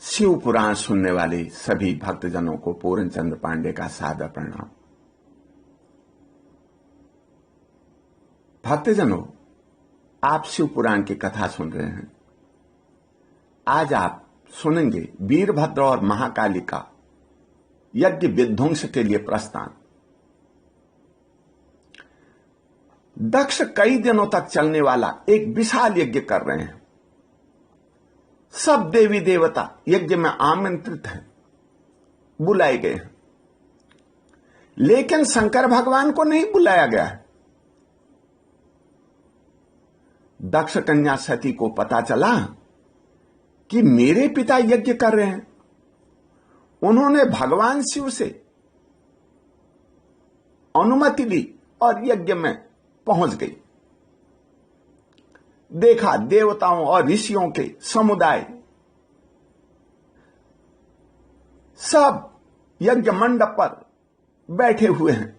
शिव पुराण सुनने वाले सभी भक्तजनों को पूर्णचंद्र पांडे का सादर प्रणाम। भक्तजनों, आप शिव पुराण की कथा सुन रहे हैं। आज आप सुनेंगे वीरभद्र और महाकाली का यज्ञ विध्वंस के लिए प्रस्थान। दक्ष कई दिनों तक चलने वाला एक विशाल यज्ञ कर रहे हैं। सब देवी देवता यज्ञ में आमंत्रित हैं, बुलाए गए हैं, लेकिन शंकर भगवान को नहीं बुलाया गया है। दक्ष कन्या सती को पता चला कि मेरे पिता यज्ञ कर रहे हैं। उन्होंने भगवान शिव से अनुमति ली और यज्ञ में पहुंच गई। देखा देवताओं और ऋषियों के समुदाय सब यज्ञ मंडप पर बैठे हुए हैं।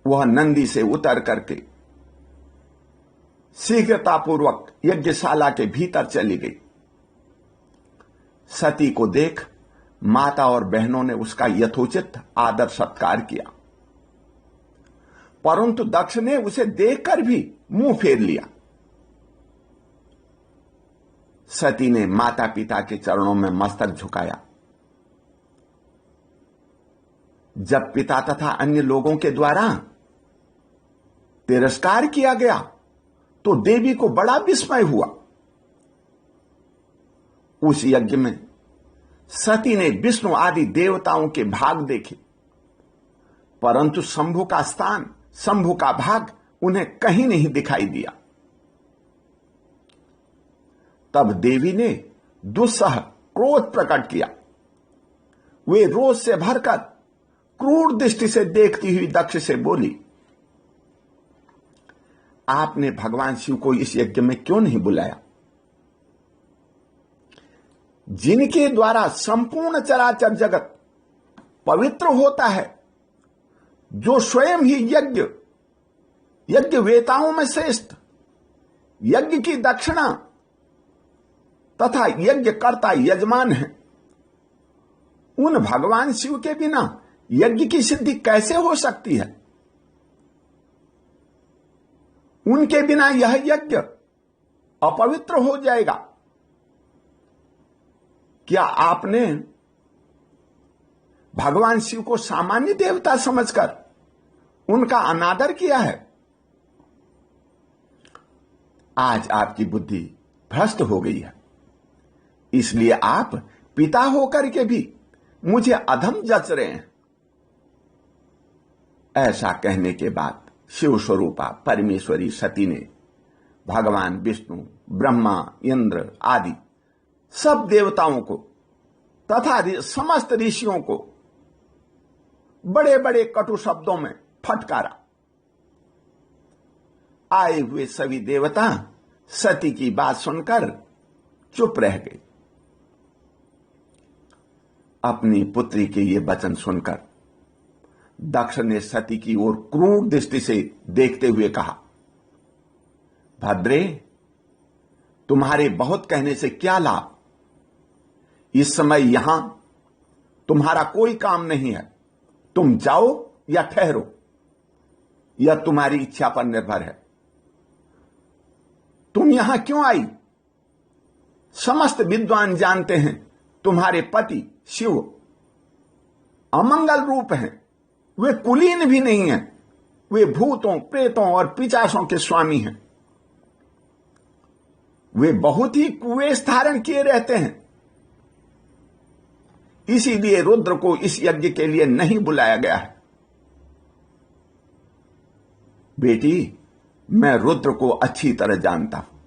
वह नंदी से उतर करके शीघ्रतापूर्वक यज्ञशाला के भीतर चली गई। सती को देख माता और बहनों ने उसका यथोचित आदर सत्कार किया, परंतु दक्ष ने उसे देखकर भी मुंह फेर लिया। सती ने माता पिता के चरणों में मस्तक झुकाया। जब पिता तथा अन्य लोगों के द्वारा तिरस्कार किया गया तो देवी को बड़ा विस्मय हुआ। उस यज्ञ में सती ने विष्णु आदि देवताओं के भाग देखे, परंतु शंभु का स्थान, शंभु का भाग उन्हें कहीं नहीं दिखाई दिया। तब देवी ने दुस्सह क्रोध प्रकट किया। वे रोष से भरकर क्रूर दृष्टि से देखती हुई दक्ष से बोली, आपने भगवान शिव को इस यज्ञ में क्यों नहीं बुलाया? जिनके द्वारा संपूर्ण चराचर जगत पवित्र होता है, जो स्वयं ही यज्ञ वेताओं में श्रेष्ठ, यज्ञ की दक्षिणा तथा यज्ञ कर्ता यजमान है, उन भगवान शिव के बिना यज्ञ की सिद्धि कैसे हो सकती है? उनके बिना यह यज्ञ अपवित्र हो जाएगा। क्या आपने भगवान शिव को सामान्य देवता समझकर उनका अनादर किया है? आज आपकी बुद्धि भ्रष्ट हो गई है, इसलिए आप पिता होकर के भी मुझे अधम जच रहे हैं। ऐसा कहने के बाद शिव स्वरूपा परमेश्वरी सती ने भगवान विष्णु, ब्रह्मा, इंद्र आदि सब देवताओं को तथा समस्त ऋषियों को बड़े बड़े कटु शब्दों में फटकारा। आए हुए सभी देवता सती की बात सुनकर चुप रह गए। अपनी पुत्री के ये वचन सुनकर दक्ष ने सती की ओर क्रूर दृष्टि से देखते हुए कहा, भद्रे, तुम्हारे बहुत कहने से क्या लाभ? इस समय यहां तुम्हारा कोई काम नहीं है। तुम जाओ या ठहरो, यह तुम्हारी इच्छा पर निर्भर है। तुम यहां क्यों आई? समस्त विद्वान जानते हैं तुम्हारे पति शिव अमंगल रूप हैं। वे कुलीन भी नहीं हैं। वे भूतों, प्रेतों और पिशाचों के स्वामी हैं। वे बहुत ही कुवेश धारण किए रहते हैं। इसीलिए रुद्र को इस यज्ञ के लिए नहीं बुलाया गया है। बेटी, मैं रुद्र को अच्छी तरह जानता हूं,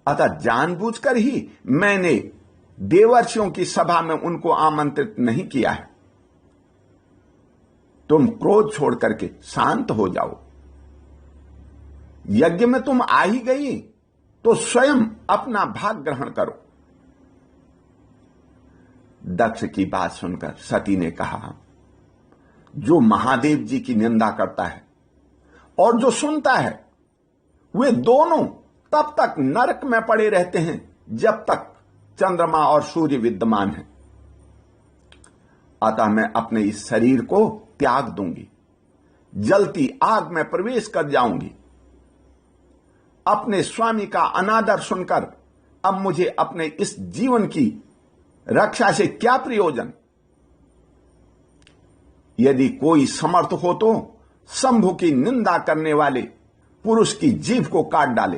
अतः जानबूझकर ही मैंने देवर्षियों की सभा में उनको आमंत्रित नहीं किया है। तुम क्रोध छोड़ करके शांत हो जाओ। यज्ञ में तुम आ ही गई तो स्वयं अपना भाग ग्रहण करो। दक्ष की बात सुनकर सती ने कहा, जो महादेव जी की निंदा करता है और जो सुनता है, वे दोनों तब तक नरक में पड़े रहते हैं जब तक चंद्रमा और सूर्य विद्यमान है। अतः मैं अपने इस शरीर को त्याग दूंगी, जलती आग में प्रवेश कर जाऊंगी। अपने स्वामी का अनादर सुनकर अब मुझे अपने इस जीवन की रक्षा से क्या प्रयोजन। यदि कोई समर्थ हो तो शंभु की निंदा करने वाले पुरुष की जीभ को काट डाले,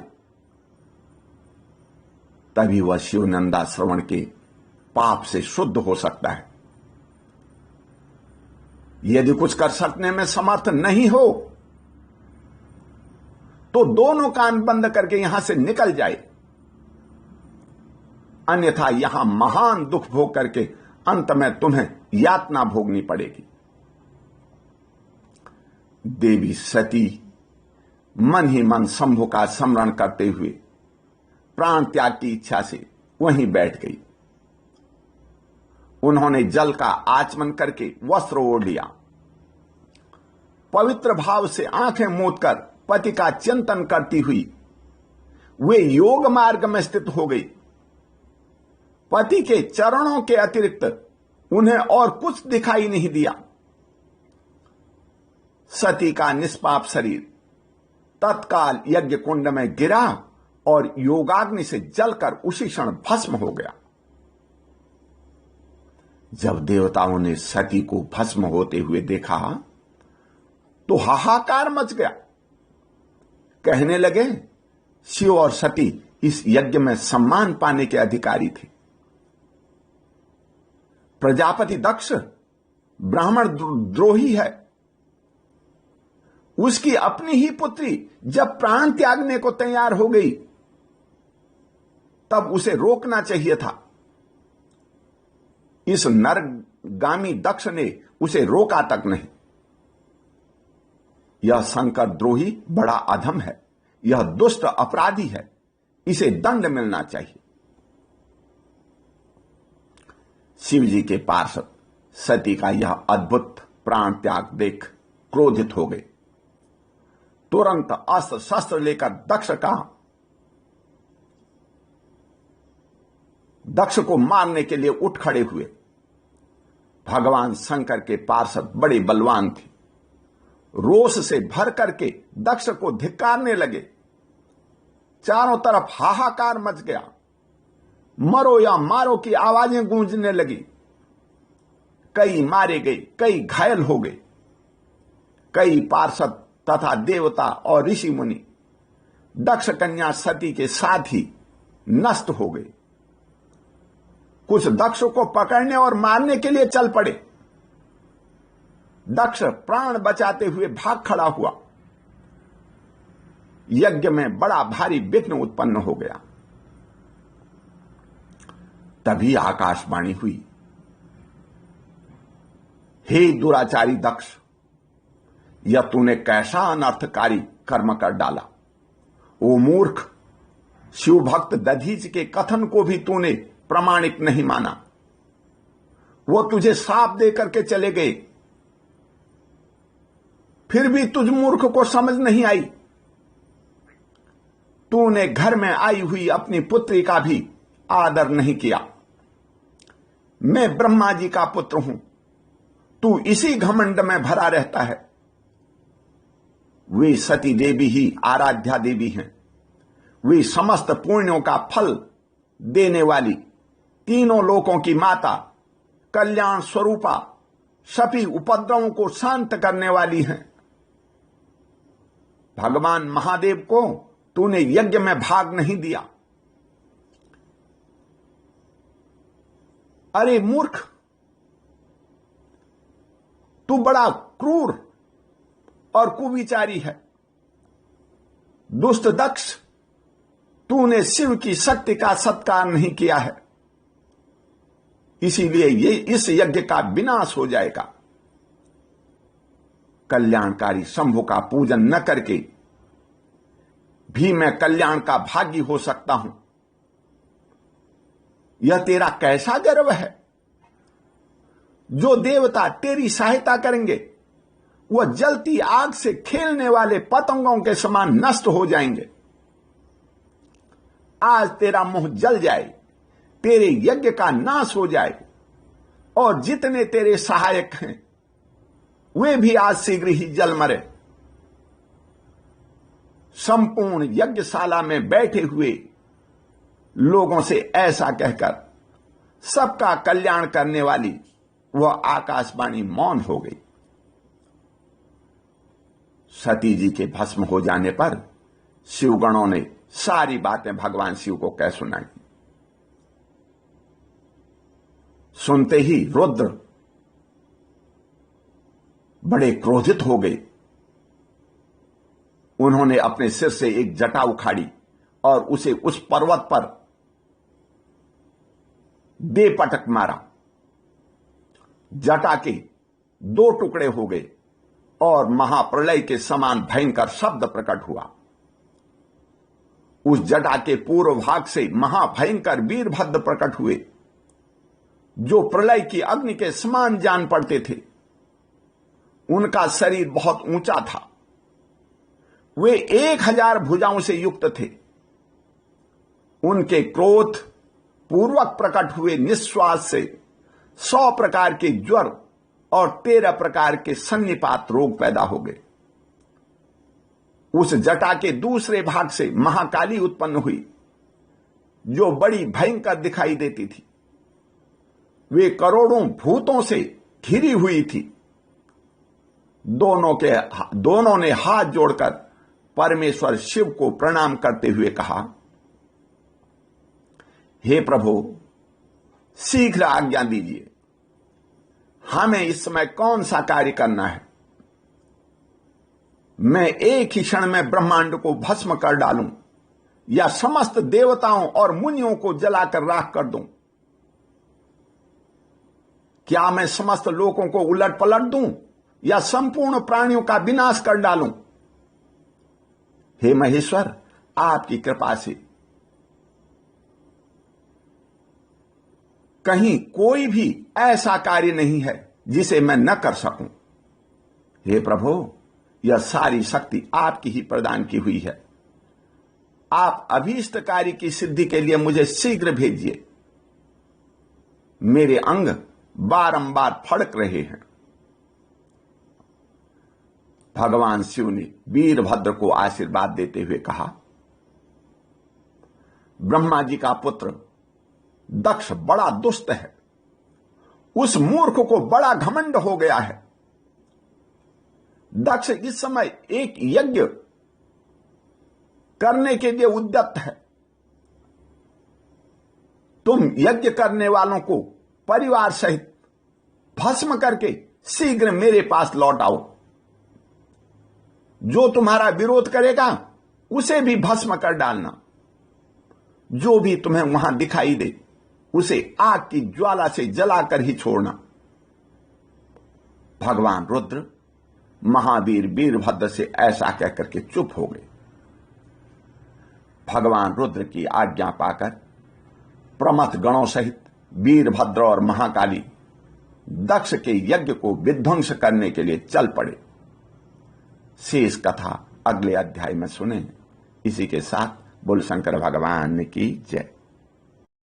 तभी वह शिव निंदा श्रवण के पाप से शुद्ध हो सकता है। यदि कुछ कर सकने में समर्थ नहीं हो तो दोनों कान बंद करके यहां से निकल जाए, अन्यथा यहां महान दुख भोग करके अंत में तुम्हें यातना भोगनी पड़ेगी। देवी सती मन ही मन शंभु का स्मरण करते हुए प्राण त्याग की इच्छा से वहीं बैठ गई। उन्होंने जल का आचमन करके वस्त्र ओढ़ लिया। पवित्र भाव से आंखें मूंद कर पति का चिंतन करती हुई वे योग मार्ग में स्थित हो गई। पति के चरणों के अतिरिक्त उन्हें और कुछ दिखाई नहीं दिया। सती का निष्पाप शरीर तत्काल यज्ञ कुंड में गिरा और योगाग्नि से जलकर उसी क्षण भस्म हो गया। जब देवताओं ने सती को भस्म होते हुए देखा तो हाहाकार मच गया। कहने लगे, शिव और सती इस यज्ञ में सम्मान पाने के अधिकारी थे। प्रजापति दक्ष ब्राह्मण द्रोही है। उसकी अपनी ही पुत्री जब प्राण त्यागने को तैयार हो गई तब उसे रोकना चाहिए था। इस नरगामी दक्ष ने उसे रोका तक नहीं। यह शंकर द्रोही बड़ा अधम है, यह दुष्ट अपराधी है, इसे दंड मिलना चाहिए। शिव जी के पार्षद सती का यह अद्भुत प्राण त्याग देख क्रोधित हो गए। तुरंत अस्त्र शस्त्र लेकर दक्ष को मारने के लिए उठ खड़े हुए। भगवान शंकर के पार्षद बड़े बलवान थे। रोष से भर करके दक्ष को धिक्कारने लगे। चारों तरफ हाहाकार मच गया। मरो या मारो की आवाजें गूंजने लगी। कई मारे गए, कई घायल हो गए। कई पार्षद तथा देवता और ऋषि मुनि दक्ष कन्या सती के साथ ही नष्ट हो गए। कुछ दक्ष को पकड़ने और मारने के लिए चल पड़े। दक्ष प्राण बचाते हुए भाग खड़ा हुआ। यज्ञ में बड़ा भारी विघ्न उत्पन्न हो गया। तभी आकाशवाणी हुई, हे दुराचारी दक्ष, यह तूने कैसा अनर्थकारी कर्म कर डाला। ओ मूर्ख, शिव भक्त दधीच के कथन को भी तूने प्रामाणिक नहीं माना। वो तुझे श्राप दे करके चले गए, फिर भी तुझ मूर्ख को समझ नहीं आई। तूने घर में आई हुई अपनी पुत्री का भी आदर नहीं किया। मैं ब्रह्मा जी का पुत्र हूं, तू इसी घमंड में भरा रहता है। वे सती देवी ही आराध्या देवी हैं। वे समस्त पुण्यों का फल देने वाली, तीनों लोकों की माता, कल्याण स्वरूपा, सभी उपद्रवों को शांत करने वाली हैं। भगवान महादेव को तूने यज्ञ में भाग नहीं दिया। अरे मूर्ख, तू बड़ा क्रूर और कुविचारी है। दुष्ट दक्ष, तूने शिव की शक्ति का सत्कार नहीं किया है, इसीलिए ये इस यज्ञ का विनाश हो जाएगा। कल्याणकारी शंभु का पूजन न करके भी मैं कल्याण का भागी हो सकता हूं। यह तेरा कैसा गर्व है। जो देवता तेरी सहायता करेंगे वह जलती आग से खेलने वाले पतंगों के समान नष्ट हो जाएंगे। आज तेरा मुंह जल जाए, तेरे यज्ञ का नाश हो जाए, और जितने तेरे सहायक हैं वे भी आज शीघ्र ही जल मरे। संपूर्ण यज्ञशाला में बैठे हुए लोगों से ऐसा कहकर सबका कल्याण करने वाली वह आकाशवाणी मौन हो गई। सती जी के भस्म हो जाने पर शिवगणों ने सारी बातें भगवान शिव को कह सुनाई। सुनते ही रुद्र बड़े क्रोधित हो गए। उन्होंने अपने सिर से एक जटा उखाड़ी और उसे उस पर्वत पर दे पटक मारा। जटा के 2 टुकड़े हो गए और महाप्रलय के समान भयंकर शब्द प्रकट हुआ। उस जटा के पूर्व भाग से महाभयंकर वीरभद्र प्रकट हुए, जो प्रलय की अग्नि के समान जान पड़ते थे। उनका शरीर बहुत ऊंचा था। वे 1000 भुजाओं से युक्त थे। उनके क्रोध पूर्वक प्रकट हुए निश्वास से 100 प्रकार के ज्वर और 13 प्रकार के सन्निपात रोग पैदा हो गए। उस जटा के दूसरे भाग से महाकाली उत्पन्न हुई, जो बड़ी भयंकर दिखाई देती थी। वे करोड़ों भूतों से घिरी हुई थी। दोनों ने हाथ जोड़कर परमेश्वर शिव को प्रणाम करते हुए कहा, हे प्रभु, शीघ्र आज्ञा दीजिए, हमें इस समय कौन सा कार्य करना है। मैं एक ही क्षण में ब्रह्मांड को भस्म कर डालूं या समस्त देवताओं और मुनियों को जलाकर राख कर दूं? क्या मैं समस्त लोगों को उलट पलट दूं या संपूर्ण प्राणियों का विनाश कर डालूं? हे महेश्वर, आपकी कृपा से कहीं कोई भी ऐसा कार्य नहीं है जिसे मैं न कर सकूं। हे प्रभु, यह सारी शक्ति आपकी ही प्रदान की हुई है। आप अभीष्ट कार्य की सिद्धि के लिए मुझे शीघ्र भेजिए। मेरे अंग बारंबार फड़क रहे हैं। भगवान शिव ने वीरभद्र को आशीर्वाद देते हुए कहा, ब्रह्मा जी का पुत्र दक्ष बड़ा दुष्ट है। उस मूर्ख को बड़ा घमंड हो गया है। दक्ष इस समय एक यज्ञ करने के लिए उद्यत है। तुम यज्ञ करने वालों को परिवार सहित भस्म करके शीघ्र मेरे पास लौट आओ। जो तुम्हारा विरोध करेगा उसे भी भस्म कर डालना। जो भी तुम्हें वहां दिखाई दे उसे आग की ज्वाला से जलाकर ही छोड़ना। भगवान रुद्र महावीर वीरभद्र से ऐसा कहकर के चुप हो गए। भगवान रुद्र की आज्ञा पाकर प्रमथ गणों सहित वीरभद्र और महाकाली दक्ष के यज्ञ को विध्वंस करने के लिए चल पड़े। शेष कथा अगले अध्याय में सुने। इसी के साथ बोल शंकर भगवान की जय।